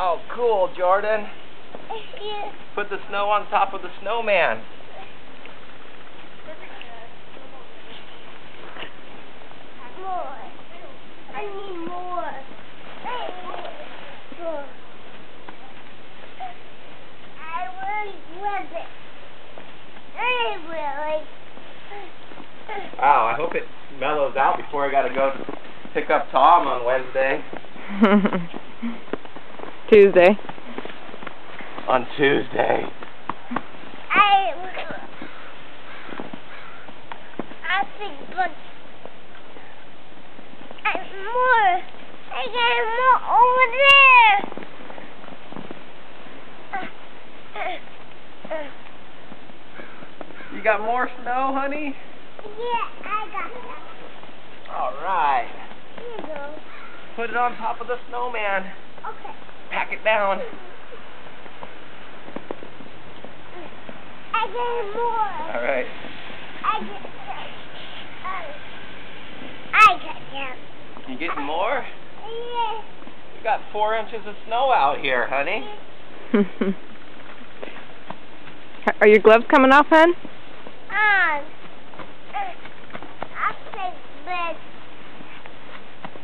Oh, cool, Jordan. Yeah. Put the snow on top of the snowman. More. I need more. More. I really want it. I really. Wow, I hope it mellows out before I gotta go pick up Tom on Wednesday. Tuesday. On Tuesday. I think, but more. I got more over there. You got more snow, honey? Yeah, I got that. All right. Here you go. Put it on top of the snowman. Okay. Pack it down. I get more. All right. I get them. You getting more? Yeah. We got 4 inches of snow out here, honey. Are your gloves coming off, hon? I'll take this.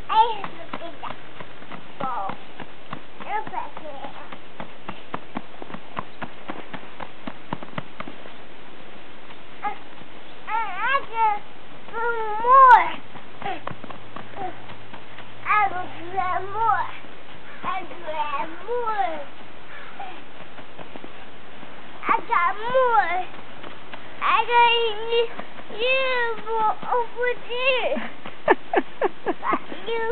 I have to take that ball. Look at it. I just more. I will grab more. I grab more. I got more. I got you more over there. Got you.